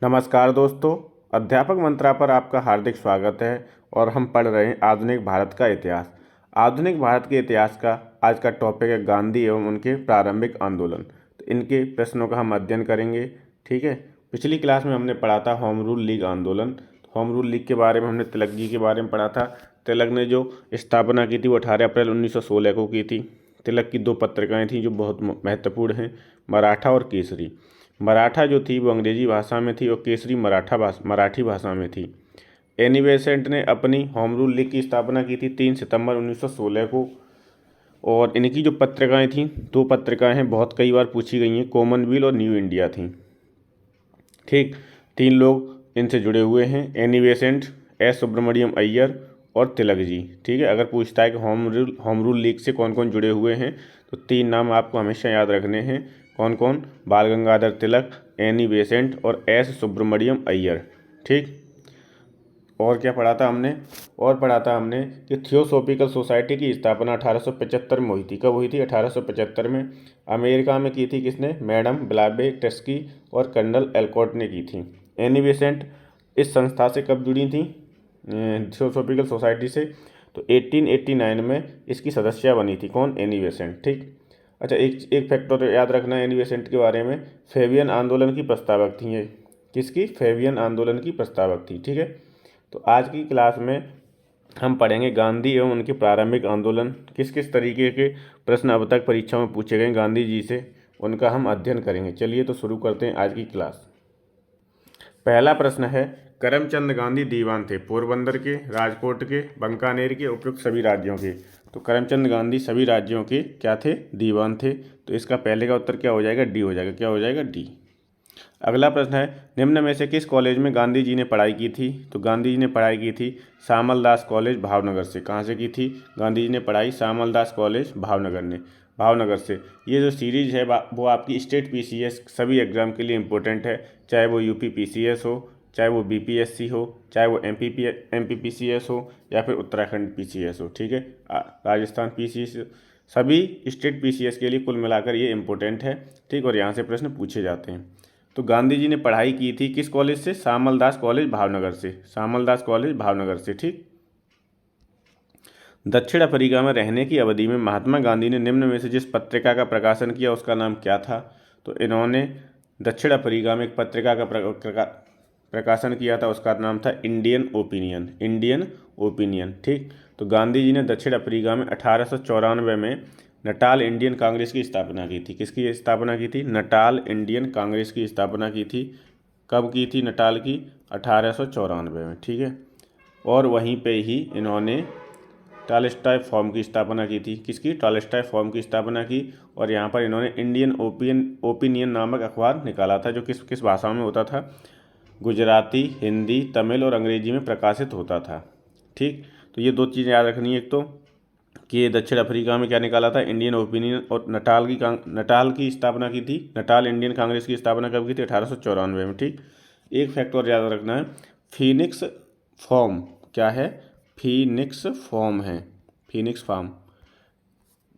नमस्कार दोस्तों, अध्यापक मंत्रा पर आपका हार्दिक स्वागत है। और हम पढ़ रहे हैं आधुनिक भारत का इतिहास। आधुनिक भारत के इतिहास का आज का टॉपिक है गांधी एवं उनके प्रारंभिक आंदोलन। तो इनके प्रश्नों का हम अध्ययन करेंगे। ठीक है, पिछली क्लास में हमने पढ़ा था होम रूल लीग आंदोलन। होम रूल लीग के बारे में हमने तिलक जी के बारे में पढ़ा था। तिलक ने जो स्थापना की थी वो 18 अप्रैल 1916 को की थी। तिलक की दो पत्रिकाएँ थीं जो बहुत महत्वपूर्ण हैं, मराठा और केसरी। मराठा जो थी वो अंग्रेजी भाषा में थी और केसरी मराठी भाषा में थी। एनी बेसेंट ने अपनी होम रूल लीग की स्थापना की थी 3 सितंबर 1916 को। और इनकी जो पत्रिकाएं थीं, दो पत्रिकाएं हैं, बहुत कई बार पूछी गई हैं, कॉमनवेल्थ और न्यू इंडिया थी। ठीक, तीन लोग इनसे जुड़े हुए हैं, Annie Besant, S Subramaniam Iyer और तिलक जी। ठीक है, अगर पूछता है कि होम रूल लीग से कौन कौन जुड़े हुए हैं तो तीन नाम आपको हमेशा याद रखने हैं। कौन कौन? बाल गंगाधर तिलक, एनी बेसेंट और एस सुब्रमण्यम अय्यर। ठीक, और क्या पढ़ा था हमने? और पढ़ा था हमने कि थियोसॉफिकल सोसाइटी की स्थापना 1875 में हुई थी। कब हुई थी? 1875 में। अमेरिका में की थी किसने? मैडम ब्लावेटस्की और कर्नल एलकॉट ने की थी। एनी बेसेंट इस संस्था से कब जुड़ी थी? थियोसॉफिकल सोसाइटी से। तो 1889 में इसकी सदस्य बनी थी। कौन? Annie Besant. ठीक, अच्छा, एक एक फैक्टर याद रखना है एनी बेसेंट के बारे में, फेबियन आंदोलन की प्रस्तावक थी ये। किसकी? फेबियन आंदोलन की प्रस्तावक थी। ठीक है, तो आज की क्लास में हम पढ़ेंगे गांधी एवं उनके प्रारंभिक आंदोलन। किस किस तरीके के प्रश्न अब तक परीक्षा में पूछे गए गांधी जी से, उनका हम अध्ययन करेंगे। चलिए तो शुरू करते हैं आज की क्लास। पहला प्रश्न है, करमचंद गांधी दीवान थे पोरबंदर के, राजकोट के, बीकानेर के, उपयुक्त सभी राज्यों के। तो करमचंद गांधी सभी राज्यों के क्या थे? दीवान थे। तो इसका पहले का उत्तर क्या हो जाएगा? डी हो जाएगा। क्या हो जाएगा? डी। अगला प्रश्न है, निम्न में से किस कॉलेज में गांधी जी ने पढ़ाई की थी? तो गांधी जी ने पढ़ाई की थी श्यामल दास कॉलेज भावनगर से। कहाँ से की थी गांधी जी ने पढ़ाई? श्यामल दास कॉलेज भावनगर से। ये जो सीरीज है वो आपकी स्टेट पीसीएस सभी एग्जाम के लिए इम्पोर्टेंट है, चाहे वो यूपी पीसीएस हो, चाहे वो बीपीएससी हो, चाहे वो एमपीपीसीएस हो, या फिर उत्तराखंड पीसीएस हो। ठीक है, राजस्थान पीसीएस, सभी स्टेट पीसीएस के लिए कुल मिलाकर ये इम्पोर्टेंट है। ठीक, और यहाँ से प्रश्न पूछे जाते हैं। तो गांधी जी ने पढ़ाई की थी किस कॉलेज से? श्यामल दास कॉलेज भावनगर से। श्यामल दास कॉलेज भावनगर से। ठीक, दक्षिण अफ्रीका में रहने की अवधि में महात्मा गांधी ने निम्न में से जिस पत्रिका का प्रकाशन किया उसका नाम क्या था? तो इन्होंने दक्षिण अफ्रीका में एक पत्रिका का प्रकाशन किया था, उसका नाम था इंडियन ओपिनियन। Indian opinion. ठीक, तो गांधी जी ने दक्षिण अफ्रीका में 1894 में नटाल इंडियन कांग्रेस की स्थापना की थी। किसकी स्थापना की थी? नटाल इंडियन कांग्रेस की स्थापना की थी। कब की थी नटाल की? 1894 में। ठीक है, और वहीं पे ही इन्होंने टॉलस्टॉय फॉर्म की स्थापना की थी। किसकी? टॉलस्टॉय फॉर्म की स्थापना की। और यहाँ पर इन्होंने इंडियन ओपिनियन नामक अखबार निकाला था, जो किस किस भाषा में होता था? गुजराती, हिंदी, तमिल और अंग्रेजी में प्रकाशित होता था। ठीक, तो ये दो चीज़ें याद रखनी है। एक तो कि दक्षिण अफ्रीका में क्या निकाला था? Indian opinion. और नटाल की स्थापना की थी, नटाल इंडियन कांग्रेस की स्थापना कब की थी? 1894 में। ठीक, एक फैक्ट और याद रखना है, फीनिक्स फॉर्म क्या है? फीनिक्स फॉर्म है। फीनिक्स फॉर्म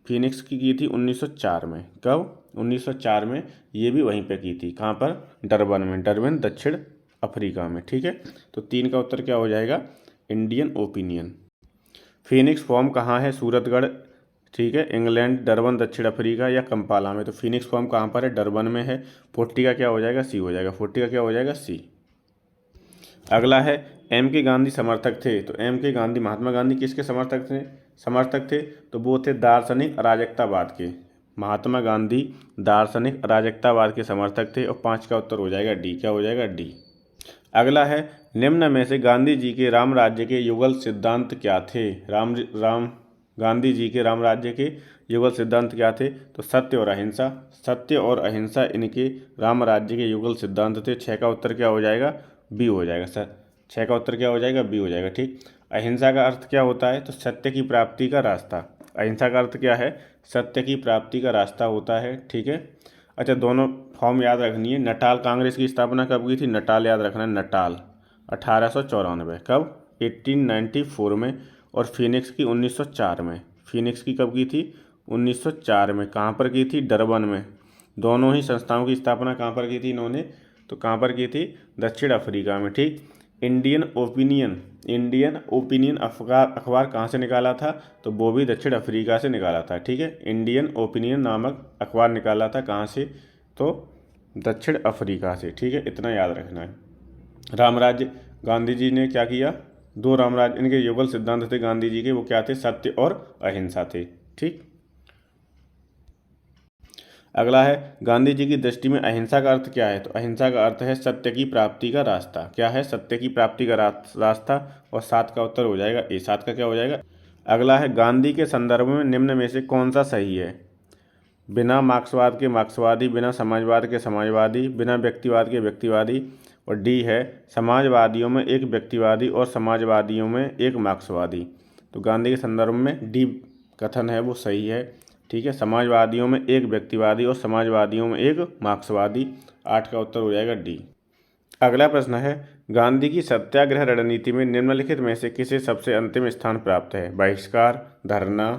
फीनिक्स की थी 1904 में। कब? 1904 में। ये भी वहीं पे की थी। कहाँ पर? डरबन में। डरबन दक्षिण अफ्रीका में। ठीक है, तो तीन का उत्तर क्या हो जाएगा? Indian opinion. फीनिक्स फॉर्म कहाँ है? सूरतगढ़। ठीक है, इंग्लैंड, डरबन दक्षिण अफ्रीका या कंपाला में। तो फीनिक्स फॉर्म कहाँ पर है? डरबन में है। 40 का क्या हो जाएगा? सी हो जाएगा। 40 का क्या हो जाएगा? सी। अगला है, एम के गांधी समर्थक थे। तो एम के गांधी, महात्मा गांधी किसके समर्थक थे? तो वो थे दार्शनिक अराजकतावाद के। महात्मा गांधी दार्शनिक अराजकतावाद के समर्थक थे। और 5 का उत्तर हो जाएगा डी। क्या हो जाएगा? डी। अगला है, निम्न में से गांधी जी के राम राज्य के युगल सिद्धांत क्या थे? गांधी जी के राम राज्य के युगल सिद्धांत क्या थे? तो सत्य और अहिंसा। सत्य और अहिंसा इनके राम राज्य के युगल सिद्धांत थे। 6 का उत्तर क्या हो जाएगा? बी हो जाएगा सर। 6 का उत्तर क्या हो जाएगा? बी हो जाएगा। ठीक, अहिंसा का अर्थ क्या होता है? तो सत्य की प्राप्ति का रास्ता। अहिंसा का अर्थ क्या है? सत्य की प्राप्ति का रास्ता होता है। ठीक है, अच्छा, दोनों फॉर्म याद रखनी है। नटाल कांग्रेस की स्थापना कब की थी? नटाल याद रखना है, नटाल 1894। कब? 1894 में। और फिनिक्स की 1904 में। फिनिक्स की कब की थी? 1904 में। कहाँ पर की थी? डरबन में। दोनों ही संस्थाओं की स्थापना कहाँ पर की थी इन्होंने? तो कहाँ पर की थी? दक्षिण अफ्रीका में। ठीक। इंडियन ओपिनियन अखबार कहाँ से निकाला था? तो वो भी दक्षिण अफ्रीका से निकाला था। ठीक है, इंडियन ओपिनियन नामक अखबार निकाला था कहाँ से? तो दक्षिण अफ्रीका से। ठीक है, इतना याद रखना है। रामराज्य, गांधी जी ने क्या किया? 2 रामराज्य, इनके युगल सिद्धांत थे गांधी जी के, वो क्या थे? सत्य और अहिंसा थे। ठीक। अगला है, गांधी जी की दृष्टि में अहिंसा का अर्थ क्या है? तो अहिंसा का अर्थ है सत्य की प्राप्ति का रास्ता। क्या है? सत्य की प्राप्ति का रास्ता। और 7 का उत्तर हो जाएगा ए। 7 का क्या हो जाएगा? अगला है, गांधी के संदर्भ में निम्न में से कौन सा सही है? बिना मार्क्सवाद के मार्क्सवादी, बिना समाजवाद के समाजवादी, बिना व्यक्तिवाद के व्यक्तिवादी। और डी है, समाजवादियों में एक व्यक्तिवादी और समाजवादियों में एक मार्क्सवादी। तो गांधी के संदर्भ में डी कथन है वो सही है। ठीक है, समाजवादियों में एक व्यक्तिवादी और समाजवादियों में एक मार्क्सवादी। 8 का उत्तर हो जाएगा डी। अगला प्रश्न है, गांधी की सत्याग्रह रणनीति में निम्नलिखित में से किसे सबसे अंतिम स्थान प्राप्त है? बहिष्कार, धरना,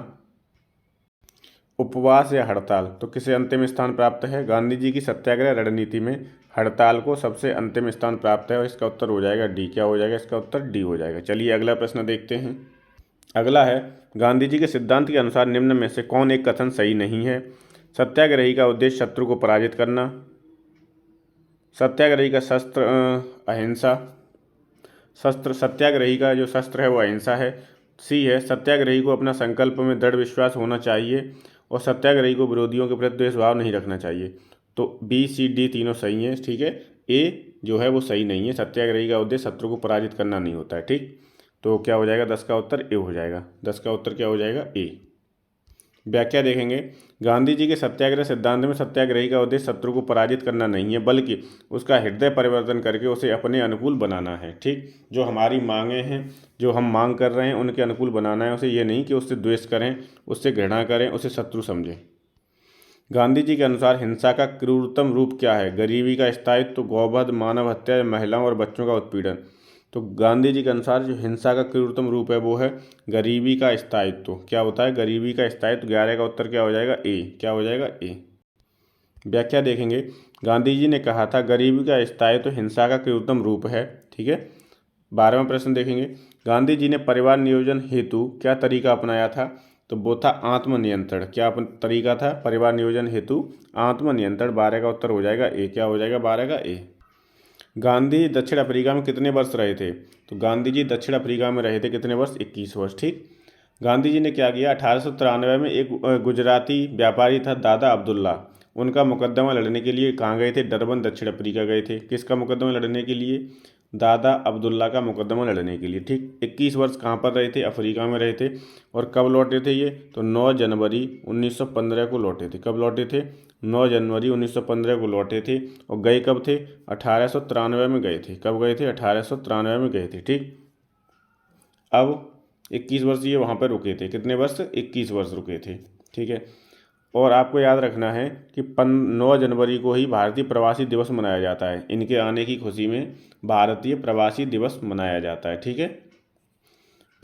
उपवास या हड़ताल? तो किसे अंतिम स्थान प्राप्त है? गांधी जी की सत्याग्रह रणनीति में हड़ताल को सबसे अंतिम स्थान प्राप्त है और इसका उत्तर हो जाएगा डी। क्या हो जाएगा? इसका उत्तर डी हो जाएगा। चलिए अगला प्रश्न देखते हैं। अगला है, गांधी जी के सिद्धांत के अनुसार निम्न में से कौन एक कथन सही नहीं है? सत्याग्रही का उद्देश्य शत्रु को पराजित करना, सत्याग्रही का शस्त्र अहिंसा, सत्याग्रही का जो शस्त्र है वो अहिंसा है। सी है, सत्याग्रही को अपना संकल्प में दृढ़ विश्वास होना चाहिए और सत्याग्रही को विरोधियों के प्रति द्वेषभाव नहीं रखना चाहिए। तो बी सी डी तीनों सही हैं। ठीक है, ए जो है वो सही नहीं है। सत्याग्रही का उद्देश्य शत्रु को पराजित करना नहीं होता है। ठीक, तो क्या हो जाएगा? 10 का उत्तर ए हो जाएगा। 10 का उत्तर क्या हो जाएगा? ए। व्याख्या देखेंगे, गांधी जी के सत्याग्रह सिद्धांत में सत्याग्रही का उद्देश्य शत्रु को पराजित करना नहीं है, बल्कि उसका हृदय परिवर्तन करके उसे अपने अनुकूल बनाना है। ठीक, जो हमारी मांगें हैं, जो हम मांग कर रहे हैं, उनके अनुकूल बनाना है उसे। ये नहीं कि उससे द्वेष करें, उससे घृणा करें, उसे शत्रु समझें। गांधी जी के अनुसार हिंसा का क्रूरतम रूप क्या है? गरीबी का स्थायित्व, गौवध, मानव हत्या, महिलाओं और बच्चों का उत्पीड़न। तो गांधी जी के अनुसार जो हिंसा का क्रूरतम रूप है वो है गरीबी का स्थायित्व। क्या होता है? गरीबी का स्थायित्व। 11 का उत्तर क्या हो जाएगा? ए। क्या हो जाएगा? ए। व्याख्या देखेंगे, गांधी जी ने कहा था गरीबी का स्थायित्व हिंसा का क्रूरतम रूप है। ठीक है। 12वां प्रश्न देखेंगे, गांधी जी ने परिवार नियोजन हेतु क्या तरीका अपनाया था? तो वो था आत्मनियंत्रण। क्या तरीका था परिवार नियोजन हेतु? आत्मनियंत्रण। 12 का उत्तर हो जाएगा ए। क्या हो जाएगा? 12 का ए। गांधी दक्षिण अफ्रीका में कितने वर्ष रहे थे? तो गांधी जी दक्षिण अफ्रीका में रहे थे कितने वर्ष? 21 वर्ष। ठीक। गांधी जी ने क्या किया? 1893 में एक गुजराती व्यापारी था दादा अब्दुल्ला, उनका मुकदमा लड़ने के लिए कहाँ गए थे? डरबन, दक्षिण अफ्रीका गए थे। किसका मुकदमा लड़ने के लिए? दादा अब्दुल्ला का मुकदमा लड़ने के लिए। ठीक। 21 वर्ष कहाँ पर रहे थे? अफ्रीका में रहे थे। और कब लौटे थे ये? तो 9 जनवरी 1915 को लौटे थे। कब लौटे थे? 9 जनवरी 1915 को लौटे थे। और गए कब थे? 1893 में गए थे। कब गए थे? 1893 में गए थे। ठीक। अब 21 वर्ष ये वहाँ पर रुके थे। कितने वर्ष? 21 वर्ष रुके थे। ठीक है। और आपको याद रखना है कि 9 जनवरी को ही भारतीय प्रवासी दिवस मनाया जाता है। इनके आने की खुशी में भारतीय प्रवासी दिवस मनाया जाता है। ठीक है।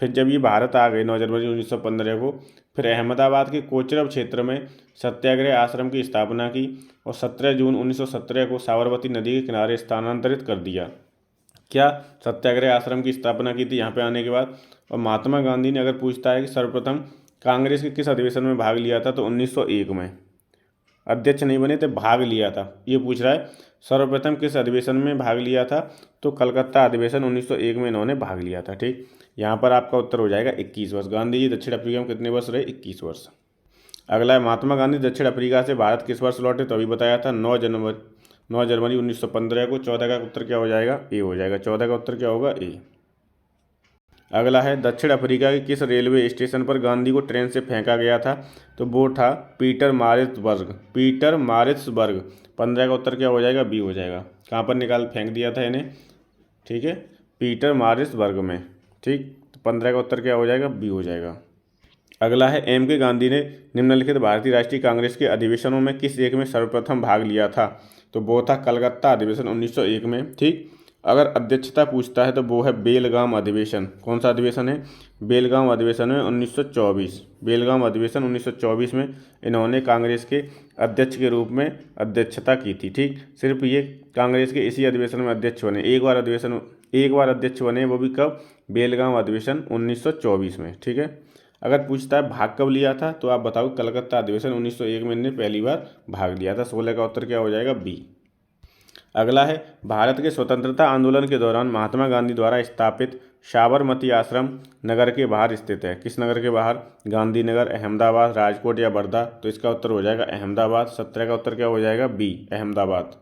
फिर जब ये भारत आ गए 9 जनवरी 1915 को, फिर अहमदाबाद के कोचरब क्षेत्र में सत्याग्रह आश्रम की स्थापना की और 17 जून 1917 को साबरमती नदी के किनारे स्थानांतरित कर दिया। क्या? सत्याग्रह आश्रम की स्थापना की थी यहाँ पे आने के बाद। और महात्मा गांधी ने अगर पूछता है कि सर्वप्रथम कांग्रेस के किस अधिवेशन में भाग लिया था, तो 1901 में। अध्यक्ष नहीं बने थे, भाग लिया था, ये पूछ रहा है। सर्वप्रथम किस अधिवेशन में भाग लिया था? तो कलकत्ता अधिवेशन 1901 में इन्होंने भाग लिया था। ठीक। यहाँ पर आपका उत्तर हो जाएगा 21 वर्ष। गांधी जी दक्षिण अफ्रीका में कितने वर्ष रहे? 21 वर्ष। अगला है, महात्मा गांधी दक्षिण अफ्रीका से भारत किस वर्ष लौटे? तो अभी बताया था 9 जनवरी 1915 को। 14 का उत्तर क्या हो जाएगा? ए हो जाएगा। 14 का उत्तर क्या होगा? ए। अगला है, दक्षिण अफ्रीका के किस रेलवे स्टेशन पर गांधी को ट्रेन से फेंका गया था? तो वो था पीटर मारिट्सबर्ग। 15 का उत्तर क्या हो जाएगा? बी हो जाएगा। कहाँ पर फेंक दिया था इन्हें? ठीक है, पीटर मारिट्सबर्ग में। ठीक, तो 15 का उत्तर क्या हो जाएगा? बी हो जाएगा। अगला है, एम के गांधी ने निम्नलिखित भारतीय राष्ट्रीय कांग्रेस के अधिवेशनों में किस एक में सर्वप्रथम भाग लिया था? तो वो था कलकत्ता अधिवेशन 1901 में। ठीक। अगर अध्यक्षता पूछता है तो वो है बेलगाम अधिवेशन। कौन सा अधिवेशन है? बेलगाम अधिवेशन में 1924। बेलगाम अधिवेशन 1924 में इन्होंने कांग्रेस के अध्यक्ष के रूप में अध्यक्षता की थी। ठीक, सिर्फ ये कांग्रेस के इसी अधिवेशन में अध्यक्ष बने। एक बार अध्यक्ष बने, वो भी कब? बेलगाम अधिवेशन 1924 में। ठीक है, अगर पूछता है भाग कब लिया था तो आप बताओ कलकत्ता अधिवेशन 1901 में इन्होंने पहली बार भाग लिया था। 16 का उत्तर क्या हो जाएगा? बी। अगला है भारत के स्वतंत्रता आंदोलन के दौरान महात्मा गांधी द्वारा स्थापित साबरमती आश्रम नगर के बाहर स्थित है। किस नगर के बाहर? गांधीनगर, अहमदाबाद, राजकोट या वर्धा? तो इसका उत्तर हो जाएगा अहमदाबाद। 17 का उत्तर क्या हो जाएगा? बी, अहमदाबाद।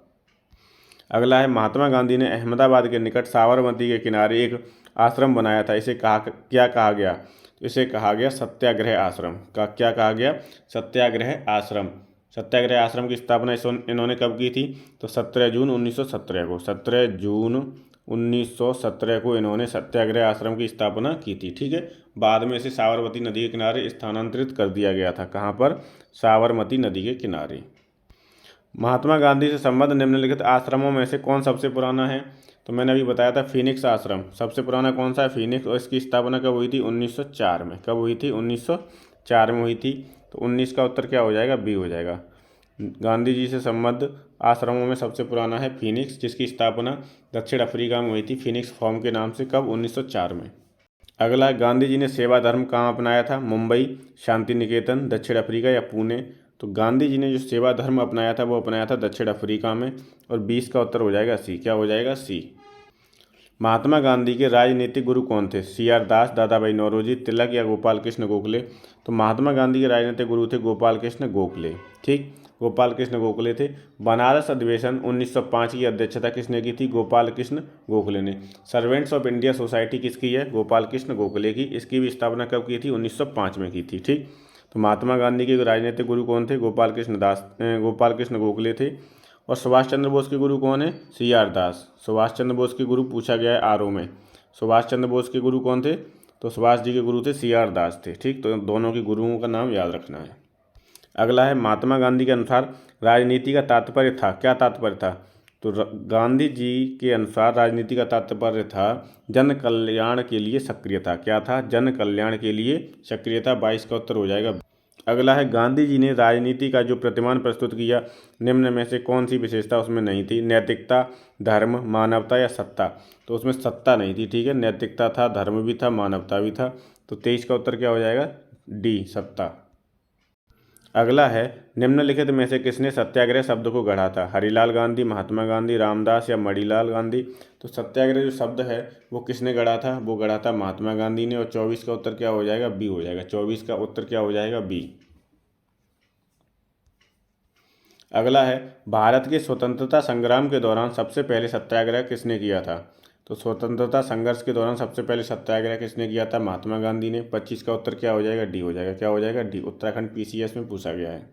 अगला है महात्मा गांधी ने अहमदाबाद के निकट साबरमती के किनारे एक आश्रम बनाया था। इसे क्या कहा गया? तो इसे कहा गया सत्याग्रह आश्रम। क्या कहा गया? सत्याग्रह आश्रम। सत्याग्रह आश्रम की स्थापना इन्होंने कब की थी? तो 17 जून 1917 को। 17 जून 1917 को इन्होंने सत्याग्रह आश्रम की स्थापना की थी। ठीक है, बाद में इसे साबरमती नदी के किनारे स्थानांतरित कर दिया गया था। कहाँ पर? साबरमती नदी के किनारे। महात्मा गांधी से संबद्ध निम्नलिखित आश्रमों में से कौन सबसे पुराना है? तो मैंने अभी बताया था फिनिक्स आश्रम सबसे पुराना कौन सा है? फिनिक्स। और इसकी स्थापना कब हुई थी? 1904 में। कब हुई थी? 1904 में हुई थी। तो 19 का उत्तर क्या हो जाएगा? बी हो जाएगा। गांधी जी से संबद्ध आश्रमों में सबसे पुराना है फिनिक्स, जिसकी स्थापना दक्षिण अफ्रीका में हुई थी फिनिक्स फॉर्म के नाम से। कब? 1904 में। अगला है गांधी जी ने सेवा धर्म कहाँ अपनाया था? मुंबई, शांति निकेतन, दक्षिण अफ्रीका या पुणे? तो गांधी जी ने जो सेवा धर्म अपनाया था वो अपनाया था दक्षिण अफ्रीका में। और 20 का उत्तर हो जाएगा सी। क्या हो जाएगा? सी। महात्मा गांधी के राजनीतिक गुरु कौन थे? CR दास, दादा भाई नौरोजी, तिलक या गोपाल कृष्ण गोखले? तो महात्मा गांधी के राजनीतिक गुरु थे गोपाल कृष्ण गोखले। ठीक, गोपाल कृष्ण गोखले थे। बनारस अधिवेशन 1905 की अध्यक्षता किसने की थी? गोपाल कृष्ण गोखले ने। सर्वेंट्स ऑफ इंडिया सोसाइटी किसकी है? गोपाल कृष्ण गोखले की। इसकी भी स्थापना कब की थी? 1905 में की थी। ठीक, तो महात्मा गांधी के राजनीतिक गुरु कौन थे? गोपाल कृष्ण गोखले थे। और सुभाष चंद्र बोस के गुरु कौन है? CR दास। सुभाष चंद्र बोस के गुरु पूछा गया है RO में। सुभाष चंद्र बोस के गुरु कौन थे? तो सुभाष जी के गुरु थे CR दास थे। ठीक, तो दोनों के गुरुओं का नाम याद रखना है। अगला है महात्मा गांधी के अनुसार राजनीति का तात्पर्य था। क्या तात्पर्य था? तो गांधी जी के अनुसार राजनीति का तात्पर्य था जन कल्याण के लिए सक्रियता। क्या था? जन कल्याण के लिए सक्रियता। 22 का उत्तर हो जाएगा। अगला है गांधी जी ने राजनीति का जो प्रतिमान प्रस्तुत किया निम्न में से कौन सी विशेषता उसमें नहीं थी? नैतिकता, धर्म, मानवता या सत्ता? तो उसमें सत्ता नहीं थी। ठीक है, नैतिकता था, धर्म भी था, मानवता भी था। तो 23 का उत्तर क्या हो जाएगा? डी, सत्ता। अगला है निम्नलिखित में से किसने सत्याग्रह शब्द को गढ़ा था? हरिलाल गांधी, महात्मा गांधी, रामदास या मणिलाल गांधी? तो सत्याग्रह जो शब्द है वो किसने गढ़ा था? वो गढ़ा था महात्मा गांधी ने। और 24 का उत्तर क्या हो जाएगा? बी हो जाएगा। 24 का उत्तर क्या हो जाएगा? बी। अगला है भारत के स्वतंत्रता संग्राम के दौरान सबसे पहले सत्याग्रह किसने किया था? तो स्वतंत्रता संघर्ष के दौरान सबसे पहले सत्याग्रह किसने किया था? महात्मा गांधी ने। 25 का उत्तर क्या हो जाएगा? डी हो जाएगा। क्या हो जाएगा? डी। उत्तराखंड PCS में पूछा गया है।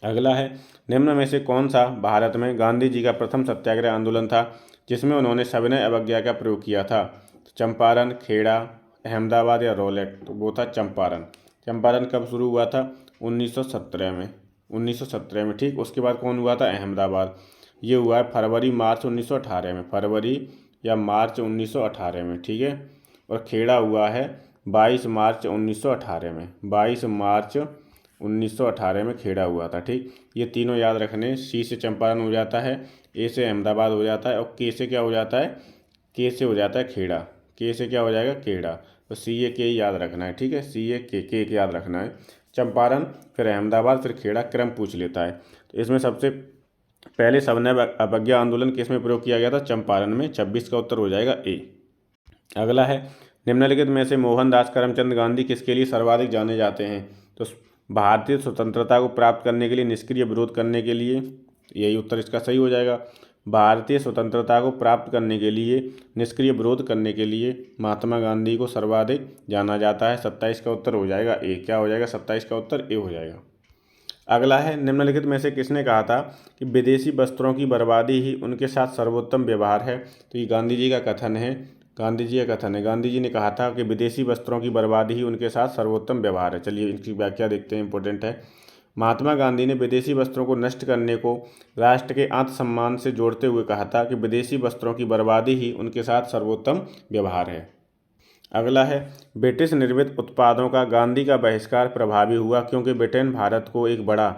अगला है निम्न में से कौन सा भारत में गांधी जी का प्रथम सत्याग्रह आंदोलन था जिसमें उन्होंने सविनय अवज्ञा का प्रयोग किया था? तो चंपारण, खेड़ा, अहमदाबाद या रॉलेट? तो वो था चंपारण। चंपारण कब शुरू हुआ था? 1917 में। 1917 में। ठीक, उसके बाद कौन हुआ था? अहमदाबाद। ये हुआ है फरवरी मार्च 1918 में। फरवरी या मार्च 1918 में। ठीक है, और खेड़ा हुआ है 22 मार्च 1918 में। 22 मार्च 1918 में खेड़ा हुआ था। ठीक, ये तीनों याद रखने। सी से चंपारण हो जाता है, ए से अहमदाबाद हो जाता है, और के से क्या हो जाता है? के से हो जाता है खेड़ा। के से क्या हो जाएगा? खेड़ा। तो सी ए के याद रखना है। ठीक है, सी ए के याद रखना है। चंपारण, फिर अहमदाबाद, फिर खेड़ा, क्रम पूछ लेता है। तो इसमें सबसे पहले सविनय अवज्ञा आंदोलन किस में प्रयोग किया गया था? चंपारण में। 26 का उत्तर हो जाएगा ए। अगला है निम्नलिखित में से मोहनदास करमचंद गांधी किसके लिए सर्वाधिक जाने जाते हैं? तो भारतीय स्वतंत्रता को प्राप्त करने के लिए, निष्क्रिय विरोध करने के लिए? यही उत्तर इसका सही हो जाएगा। भारतीय स्वतंत्रता को प्राप्त करने के लिए, निष्क्रिय विरोध करने के लिए महात्मा गांधी को सर्वाधिक जाना जाता है। 27 का उत्तर हो जाएगा ए। क्या हो जाएगा? 27 का उत्तर ए हो जाएगा। अगला है निम्नलिखित में से किसने कहा था कि विदेशी वस्त्रों की बर्बादी ही उनके साथ सर्वोत्तम व्यवहार है? तो ये गांधी जी का कथन है। गांधी जी का कथन है। गांधी जी ने कहा था कि विदेशी वस्त्रों की बर्बादी ही उनके साथ सर्वोत्तम व्यवहार है। चलिए इनकी व्याख्या देखते हैं, इंपॉर्टेंट है। महात्मा गांधी ने विदेशी वस्त्रों को नष्ट करने को राष्ट्र के आत्मसम्मान से जोड़ते हुए कहा था कि विदेशी वस्त्रों की बर्बादी ही उनके साथ सर्वोत्तम व्यवहार है। अगला है, ब्रिटिश निर्मित उत्पादों का गांधी का बहिष्कार प्रभावी हुआ क्योंकि ब्रिटेन भारत को एक बड़ा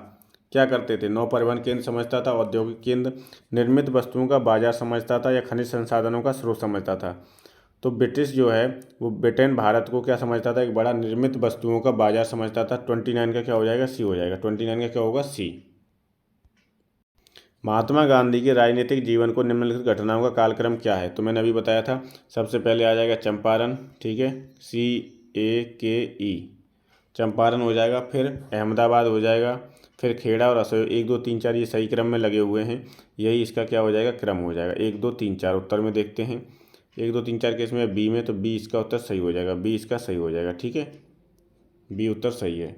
क्या करते थे, नौ परिवहन केंद्र समझता था, औद्योगिक केंद्र, निर्मित वस्तुओं का बाजार समझता था या खनिज संसाधनों का स्रोत समझता था। तो ब्रिटिश जो है वो ब्रिटेन भारत को क्या समझता था, एक बड़ा निर्मित वस्तुओं का बाजार समझता था। 29 का क्या हो जाएगा, सी हो जाएगा। 29 का क्या होगा, सी। महात्मा गांधी के राजनीतिक जीवन को निम्नलिखित घटनाओं का कालक्रम क्या है, तो मैंने अभी बताया था। सबसे पहले आ जाएगा चंपारण, ठीक है, CAKE, चंपारण हो जाएगा। फिर अहमदाबाद हो जाएगा, फिर खेड़ा और असहयोग। 1 2 3 4 ये सही क्रम में लगे हुए हैं, यही इसका क्या हो जाएगा, क्रम हो जाएगा। 1 2 3 4 उत्तर में देखते हैं। 1 2 3 4 केस में बी में, तो बी इसका उत्तर सही हो जाएगा, बी इसका सही हो जाएगा, ठीक है, बी उत्तर सही है।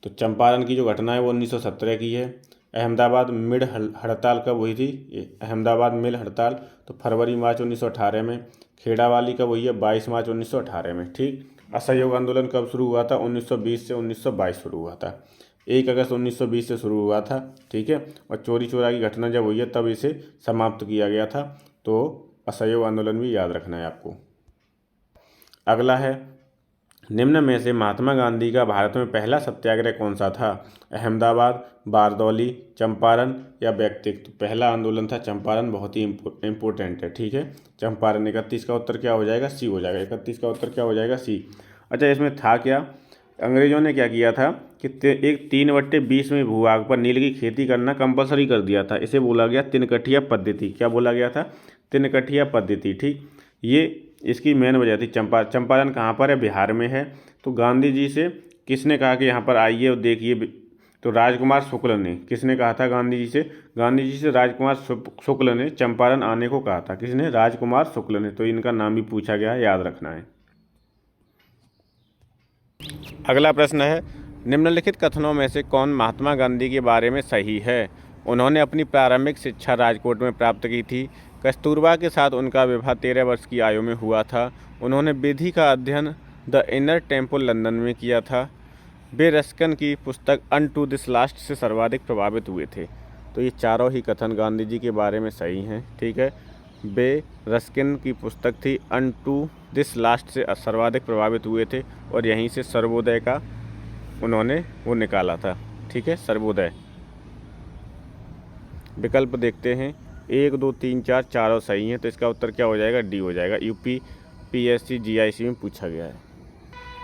तो चंपारण की जो घटना है वो 1917 की है। अहमदाबाद मिल हड़ताल कब हुई थी, अहमदाबाद मिल हड़ताल तो फरवरी मार्च 1918 में। खेड़ा वाली कब हुई है, 22 मार्च 1918 में, ठीक। असहयोग आंदोलन कब शुरू हुआ था, 1920 से 1922 शुरू हुआ था। 1 अगस्त 1920 से शुरू हुआ था, ठीक है। और चोरी चोरा की घटना जब हुई है तब इसे समाप्त किया गया था। तो असहयोग आंदोलन भी याद रखना है आपको। अगला है, निम्न में से महात्मा गांधी का भारत में पहला सत्याग्रह कौन सा था, अहमदाबाद, बारदौली, चंपारण या व्यक्तित्व। तो पहला आंदोलन था चंपारण, बहुत ही इम्पोर्टेंट है, ठीक है, चंपारण। 31 का उत्तर क्या हो जाएगा, सी हो जाएगा। 31 का उत्तर क्या हो जाएगा, सी। अच्छा, इसमें था क्या, अंग्रेजों ने क्या किया था कि एक 3/20 में भूभाग पर नील की खेती करना कंपलसरी कर दिया था। इसे बोला गया तिनकठिया पद्धति। क्या बोला गया था, तिनकठिया पद्धति, ठीक। ये इसकी मेन वजह थी। चंपारण कहाँ पर है, बिहार में है। तो गांधी जी से किसने कहा कि यहाँ पर आइए और देखिए, तो राजकुमार शुक्ल ने। किसने कहा था गांधी जी से, गांधी जी से राजकुमार शुक्ल ने चंपारण आने को कहा था। किसने, राजकुमार शुक्ल ने। तो इनका नाम भी पूछा गया है, याद रखना है। अगला प्रश्न है, निम्नलिखित कथनों में से कौन महात्मा गांधी के बारे में सही है। उन्होंने अपनी प्रारंभिक शिक्षा राजकोट में प्राप्त की थी। कस्तूरबा के साथ उनका विवाह 13 वर्ष की आयु में हुआ था। उन्होंने विधि का अध्ययन द इनर टेम्पल लंदन में किया था। वे रस्किन की पुस्तक अनटू दिस लास्ट से सर्वाधिक प्रभावित हुए थे। तो ये चारों ही कथन गांधी जी के बारे में सही हैं, ठीक है। वे रस्किन की पुस्तक थी अनटू दिस लास्ट से सर्वाधिक प्रभावित हुए थे और यहीं से सर्वोदय का उन्होंने वो निकाला था, ठीक है, सर्वोदय। विकल्प देखते हैं, 1 2 3 4 चारों सही हैं। तो इसका उत्तर क्या हो जाएगा, डी हो जाएगा। UPSC GIC में पूछा गया है।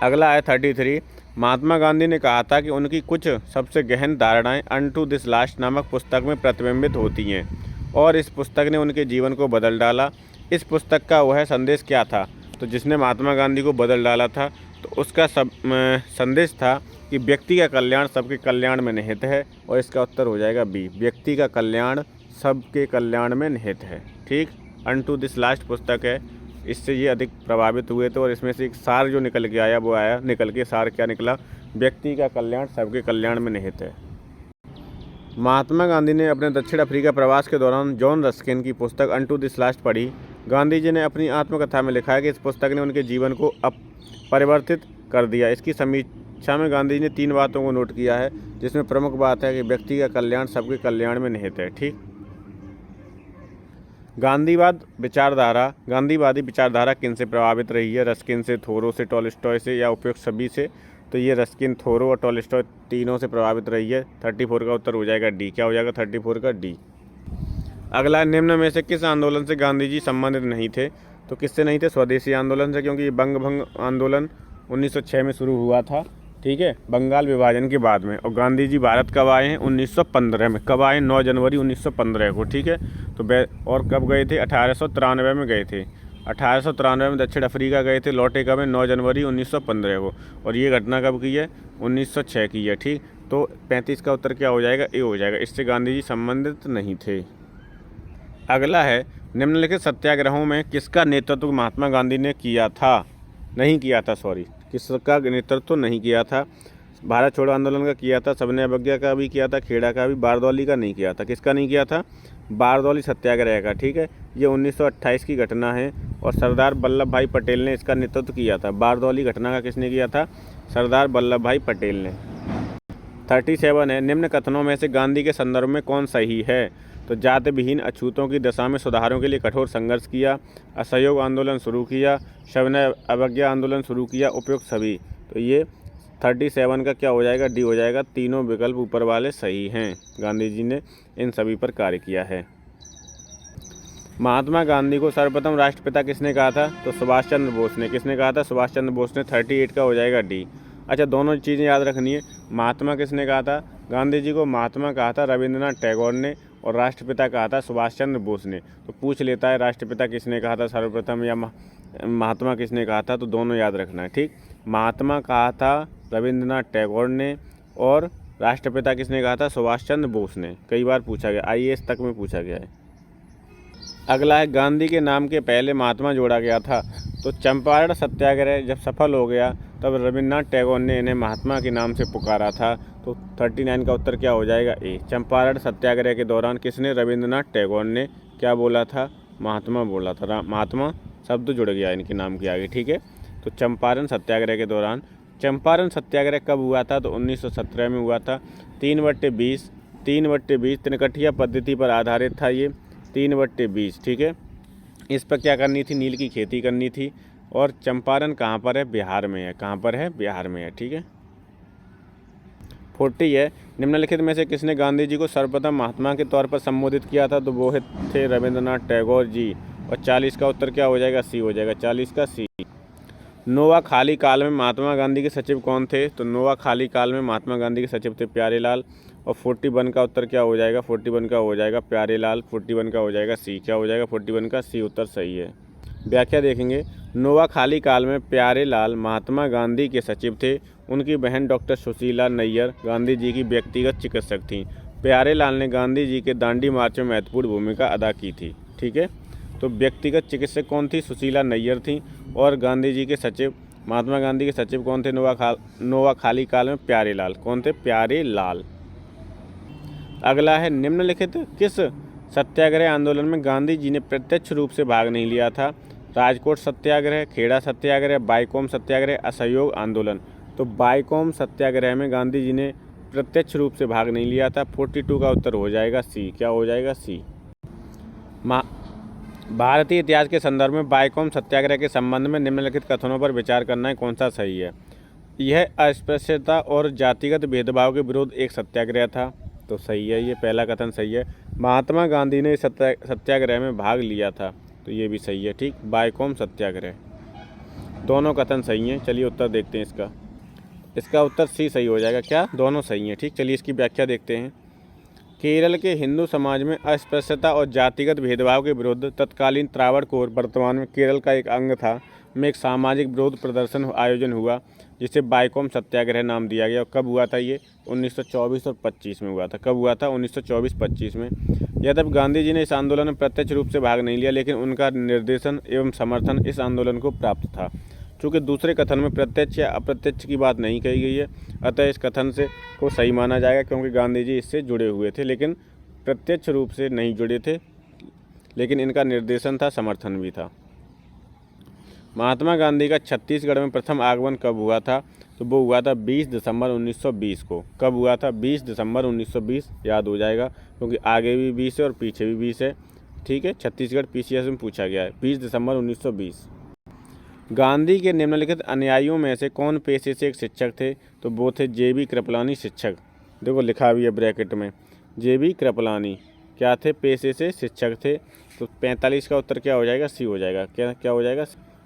अगला है 33, महात्मा गांधी ने कहा था कि उनकी कुछ सबसे गहन धारणाएं अनटू दिस लास्ट नामक पुस्तक में प्रतिबिंबित होती हैं और इस पुस्तक ने उनके जीवन को बदल डाला। इस पुस्तक का वह संदेश क्या था। तो जिसने महात्मा गांधी को बदल डाला था तो उसका संदेश था कि व्यक्ति का कल्याण सबके कल्याण में निहित है और इसका उत्तर हो जाएगा बी, व्यक्ति का कल्याण सबके कल्याण में निहित है, ठीक। अनटू दिस लास्ट पुस्तक है, इससे ये अधिक प्रभावित हुए थे और इसमें से एक सार जो निकल के आया वो आया, निकल के सार क्या निकला, व्यक्ति का कल्याण सबके कल्याण में निहित है। महात्मा गांधी ने अपने दक्षिण अफ्रीका प्रवास के दौरान जॉन रस्किन की पुस्तक अनटू दिस लास्ट पढ़ी। गांधी जी ने अपनी आत्मकथा में लिखा है कि इस पुस्तक ने उनके जीवन को परिवर्तित कर दिया। इसकी समीक्षा में गांधी जी ने 3 बातों को नोट किया है, जिसमें प्रमुख बात है कि व्यक्ति का कल्याण सबके कल्याण में निहित है, ठीक। गांधीवादी विचारधारा किन से प्रभावित रही है, रस्किन से, थोरो से, टॉलस्टॉय से या उपयुक्त सभी से। तो ये रस्किन, थोरो और टॉलस्टॉय तीनों से प्रभावित रही है। 34 का उत्तर हो जाएगा डी। क्या हो जाएगा 34 का डी। अगला, निम्न में से किस आंदोलन से गांधी जी संबंधित नहीं थे। तो किससे नहीं थे, स्वदेशी आंदोलन से, क्योंकि बंग भंग आंदोलन 1906 में शुरू हुआ था, ठीक है, बंगाल विभाजन के बाद में। और गांधी जी भारत कब आए हैं, 1915 में। कब आए, 9 जनवरी 1915 को, ठीक है। तो और कब गए थे, 1893 में गए थे। 1893 में दक्षिण अफ्रीका गए थे, लौटे कब है, 9 जनवरी 1915 को। और ये घटना कब की है, 1906 की है, ठीक। तो 35 का उत्तर क्या हो जाएगा, ए हो जाएगा। इससे गांधी जी संबंधित नहीं थे। अगला है, निम्नलिखित सत्याग्रहों में किसका नेतृत्व महात्मा गांधी ने किया था, नहीं किया था, सॉरी, किसका नेतृत्व नहीं किया था। भारत छोड़ो आंदोलन का किया था, सबने अवज्ञा का भी किया था, खेड़ा का भी, बारदौली का नहीं किया था। किसका नहीं किया था, बारदौली सत्याग्रह का, ठीक है। ये 1928 की घटना है और सरदार वल्लभ भाई पटेल ने इसका नेतृत्व किया था। बारदौली घटना का किसने किया था, सरदार वल्लभ भाई पटेल ने। 37 है, निम्न कथनों में से गांधी के संदर्भ में कौन सही है? तो जाति विहीन अछूतों की दशा में सुधारों के लिए कठोर संघर्ष किया, असहयोग आंदोलन शुरू किया, सविनय अवज्ञा आंदोलन शुरू किया, उपयुक्त सभी। तो ये 37 का क्या हो जाएगा? डी हो जाएगा। तीनों विकल्प ऊपर वाले सही हैं। गांधी जी ने इन सभी पर कार्य किया है। महात्मा गांधी को सर्वप्रथम राष्ट्रपिता किसने कहा था? तो सुभाष चंद्र बोस ने। किसने कहा था? सुभाष चंद्र बोस ने। 38 का हो जाएगा डी। अच्छा, दोनों चीज़ें याद रखनी है। महात्मा किसने कहा था? गांधी जी को महात्मा कहा था रविंद्रनाथ टैगोर ने, और राष्ट्रपिता कहा था सुभाष चंद्र बोस ने। तो पूछ लेता है राष्ट्रपिता किसने कहा था सर्वप्रथम या महात्मा किसने कहा था, तो दोनों याद रखना है। ठीक, महात्मा कहा था रविंद्रनाथ टैगोर ने, और राष्ट्रपिता किसने कहा था? सुभाष चंद्र बोस ने। कई बार पूछा गया, IAS तक में पूछा गया है। अगला है, गांधी के नाम के पहले महात्मा जोड़ा गया था। तो चंपारण सत्याग्रह जब सफल हो गया तब रविन्द्रनाथ टैगोर ने इन्हें महात्मा के नाम से पुकारा था। तो 39 का उत्तर क्या हो जाएगा? ए। चंपारण सत्याग्रह के दौरान किसने? रविन्द्रनाथ टैगोर ने क्या बोला था? महात्मा बोला था। महात्मा शब्द जुड़ गया इनके नाम के आगे। ठीक है, तो चंपारण सत्याग्रह के दौरान, चंपारण सत्याग्रह कब हुआ था? तो 1917 में हुआ था। 3/20 त्रिकठिया पद्धति पर आधारित था ये। 3/20। ठीक है, इस पर क्या करनी थी? नील की खेती करनी थी। और चंपारण कहाँ पर है? बिहार में है। कहाँ पर है? बिहार में है। ठीक है। 40 है, निम्नलिखित में से किसने गांधी जी को सर्वप्रथम महात्मा के तौर पर संबोधित किया था? तो वो थे रविंद्रनाथ टैगोर जी। और 40 का उत्तर क्या हो जाएगा? सी हो जाएगा। 40 का सी। नोआखाली काल में महात्मा गांधी के सचिव कौन थे? तो नोआखाली काल में महात्मा गांधी के सचिव थे प्यारेलाल। और 41 का उत्तर क्या हो जाएगा? 41 का हो जाएगा प्यारेलाल। 41 का हो जाएगा सी। क्या हो जाएगा? 41 का सी उत्तर सही है। व्याख्या देखेंगे। नोआखाली काल में प्यारेलाल महात्मा गांधी के सचिव थे। उनकी बहन डॉक्टर सुशीला नैयर गांधी जी की व्यक्तिगत चिकित्सक थीं। प्यारेलाल ने गांधी जी के दांडी मार्च में महत्वपूर्ण भूमिका अदा की थी। ठीक है, तो व्यक्तिगत चिकित्सक कौन थी? सुशीला नैयर थी। और गांधी जी के सचिव, महात्मा गांधी के सचिव कौन थे नोआखाली काल में? प्यारेलाल। कौन थे? प्यारेलाल। अगला है, निम्नलिखित किस सत्याग्रह आंदोलन में गांधी जी ने प्रत्यक्ष रूप से भाग नहीं लिया था? राजकोट सत्याग्रह, खेड़ा सत्याग्रह, बाईकोम सत्याग्रह, असहयोग आंदोलन। तो बाईकोम सत्याग्रह में गांधी जी ने प्रत्यक्ष रूप से भाग नहीं लिया था। 42 का उत्तर हो जाएगा सी। क्या हो जाएगा? सी। भारतीय इतिहास के संदर्भ में बाईकोम सत्याग्रह के संबंध में निम्नलिखित कथनों पर विचार करना है, कौन सा सही है? यह अस्पृश्यता और जातिगत भेदभाव के विरुद्ध एक सत्याग्रह था। तो सही है, ये पहला कथन सही है। महात्मा गांधी ने सत्याग्रह में भाग लिया था। तो ये भी सही है। ठीक, बाईकोम सत्याग्रह। दोनों कथन सही हैं। चलिए उत्तर देखते हैं इसका उत्तर सी सही हो जाएगा। क्या? दोनों सही हैं। ठीक, चलिए इसकी व्याख्या देखते हैं। केरल के हिंदू समाज में अस्पृश्यता और जातिगत भेदभाव के विरुद्ध तत्कालीन त्रावणकोर, वर्तमान में केरल का एक अंग था, में एक सामाजिक विरोध प्रदर्शन आयोजन हुआ जिसे बाईकोम सत्याग्रह नाम दिया गया। और कब हुआ था ये? 1924 और 25 में हुआ था। कब हुआ था? 1924-25 में। यद्यपि गांधी जी ने इस आंदोलन में प्रत्यक्ष रूप से भाग नहीं लिया, लेकिन उनका निर्देशन एवं समर्थन इस आंदोलन को प्राप्त था। चूँकि दूसरे कथन में प्रत्यक्ष या अप्रत्यक्ष की बात नहीं कही गई है, अतः इस कथन से को सही माना जाएगा, क्योंकि गांधी जी इससे जुड़े हुए थे, लेकिन प्रत्यक्ष रूप से नहीं जुड़े थे, लेकिन इनका निर्देशन था, समर्थन भी था। महात्मा गांधी का छत्तीसगढ़ में प्रथम आगमन कब हुआ था? तो वो हुआ था 20 दिसंबर 1920 को। कब हुआ था? 20 दिसंबर 1920। याद हो जाएगा, क्योंकि आगे भी 20 है और पीछे भी 20 है। ठीक है, छत्तीसगढ़ PCS में पूछा गया है। 20 दिसंबर 1920। गांधी के निम्नलिखित अनुयायियों में से कौन पेशे से एक शिक्षक थे? तो वो थे JB कृपलानी शिक्षक। देखो लिखा भी है ब्रैकेट में, JB कृपलानी क्या थे? पेशे से शिक्षक थे। तो 45 का उत्तर क्या हो जाएगा? सी हो जाएगा। क्या हो जाएगा?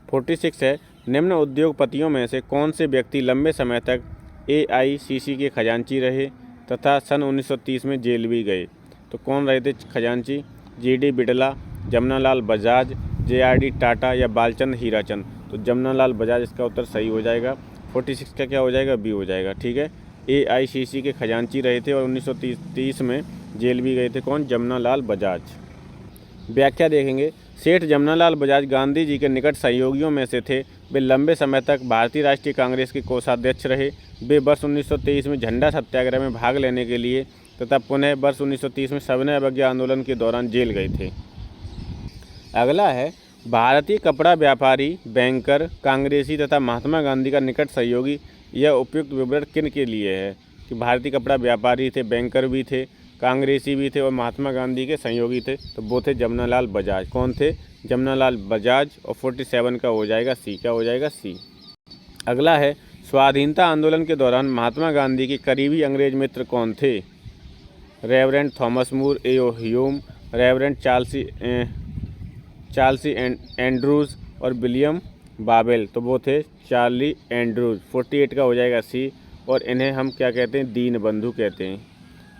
46 है, निम्न उद्योगपतियों में से कौन से व्यक्ति लंबे समय तक AICC के खजांची रहे तथा सन 1930 में जेल भी गए? तो कौन रहे थे खजांची? GD बिड़ला, जमनालाल बजाज, JRD टाटा या बालचंद हीराचंद। तो जमनालाल बजाज इसका उत्तर सही हो जाएगा। 46 का क्या हो जाएगा? बी हो जाएगा। ठीक है, AICC के खजांची रहे थे और 1930 में जेल भी गए थे। कौन? जमनालाल बजाज। व्याख्या देखेंगे। सेठ जमनालाल बजाज गांधी जी के निकट सहयोगियों में से थे। वे लंबे समय तक भारतीय राष्ट्रीय कांग्रेस के कोषाध्यक्ष रहे। वे वर्ष 1923 में झंडा सत्याग्रह में भाग लेने के लिए तथा पुनः वर्ष 1930 में सविनय अवज्ञा आंदोलन के दौरान जेल गए थे। अगला है, भारतीय कपड़ा व्यापारी, बैंकर, कांग्रेसी तथा महात्मा गांधी का निकट सहयोगी। यह उपयुक्त विवरण किन के लिए है? कि भारतीय कपड़ा व्यापारी थे, बैंकर भी थे, कांग्रेसी भी थे और महात्मा गांधी के सहयोगी थे। तो वो थे जमनालाल बजाज। कौन थे? जमनालाल बजाज। और 47 का हो जाएगा सी। क्या हो जाएगा? सी। अगला है स्वाधीनता आंदोलन के दौरान महात्मा गांधी के करीबी अंग्रेज मित्र कौन थे? Reverend Thomas Moore, A O. Hume, reverend Charles Andrews और विलियम बाबेल। तो वो थे चार्ली एंड्रूज। 48 का हो जाएगा सी। और इन्हें हम क्या कहते हैं? दीनबंधु कहते हैं।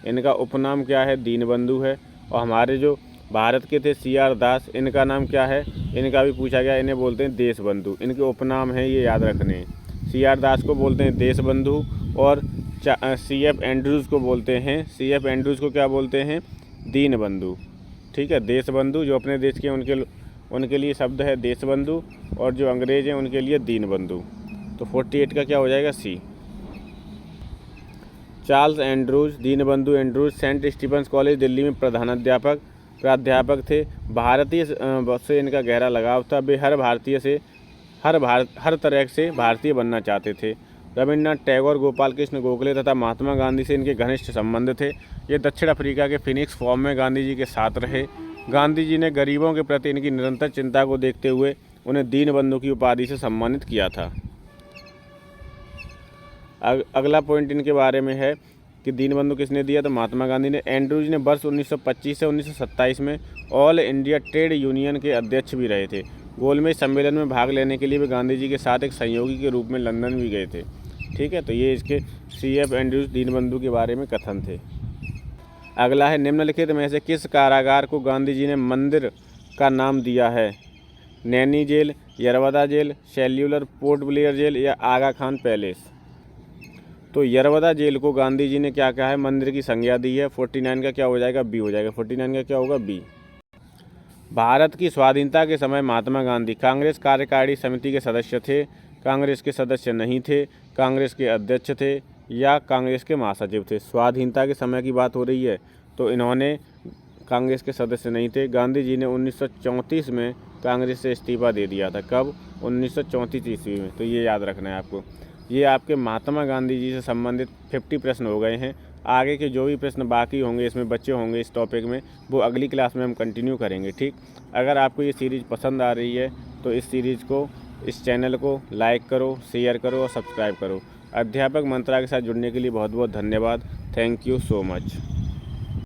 इनका उपनाम क्या है? दीनबंधु है। और हमारे जो भारत के थे सी.आर. दास, इनका नाम क्या है? इनका भी पूछा गया, इन्हें बोलते हैं देशबंधु। इनके उपनाम हैं, ये याद रखने हैं। सी.आर. दास को बोलते हैं देशबंधु और सी.एफ. एंड्रूज को बोलते हैं, सी.एफ. एंड्रूज को क्या बोलते हैं? दीनबंधु। ठीक है, देशबंधु जो अपने देश के उनके लिए शब्द है देशबंधु, और जो अंग्रेज हैं उनके लिए दीनबंधु। तो 48 का क्या हो जाएगा? C. Charles Andrews, Deenbandhu Andrews Saint Stephens college Delhi में प्राध्यापक थे। भारतीय से इनका गहरा लगाव था। वे हर तरह से भारतीय बनना चाहते थे। रविन्द्रनाथ टैगोर, गोपाल कृष्ण गोखले तथा महात्मा गांधी से इनके घनिष्ठ संबंध थे। ये दक्षिण अफ्रीका के फिनिक्स फॉर्म में गांधी जी के साथ रहे। गांधी जी ने गरीबों के प्रति इनकी निरंतर चिंता को देखते हुए उन्हें दीनबंधु की उपाधि से सम्मानित किया था। अगला पॉइंट इनके बारे में है कि दीनबंधु किसने दिया? तो महात्मा गांधी ने। एंड्रूज ने वर्ष 1925 से 1927 में ऑल इंडिया ट्रेड यूनियन के अध्यक्ष भी रहे थे। गोलमेज सम्मेलन में भाग लेने के लिए वे गांधी जी के साथ एक सहयोगी के रूप में लंदन भी गए थे। ठीक है, तो ये इसके सी.एफ. एंड्रूज दीनबंधु के बारे में कथन थे। अगला है निम्नलिखित में से किस कारागार को गांधी जी ने मंदिर का नाम दिया है? Naini jail, Yerwada jail, cellular Port Blair jail या आगा खान पैलेस। तो यरवदा जेल को गांधी जी ने क्या कहा है? मंदिर की संज्ञा दी है। 49 का क्या हो जाएगा? बी हो जाएगा। 49 का क्या होगा? बी। भारत की स्वाधीनता के समय महात्मा गांधी कांग्रेस कार्यकारिणी समिति के सदस्य थे, कांग्रेस के सदस्य नहीं थे, कांग्रेस के अध्यक्ष थे या कांग्रेस के महासचिव थे। स्वाधीनता के समय की बात हो रही है, तो इन्होंने कांग्रेस के सदस्य नहीं थे। गांधी जी ने 1934 में कांग्रेस से इस्तीफा दे दिया था। कब? 1934 ईस्वी में। तो ये याद रखना है आपको। ये आपके महात्मा गांधी जी से संबंधित 50 प्रश्न हो गए हैं। आगे के जो भी प्रश्न बाकी होंगे, इसमें बच्चे होंगे इस टॉपिक में, वो अगली क्लास में हम कंटिन्यू करेंगे। ठीक, अगर आपको ये सीरीज़ पसंद आ रही है तो इस सीरीज़ को, इस चैनल को लाइक करो, शेयर करो और सब्सक्राइब करो। अध्यापक मंत्रा के साथ जुड़ने के लिए बहुत बहुत धन्यवाद। Thank you so much.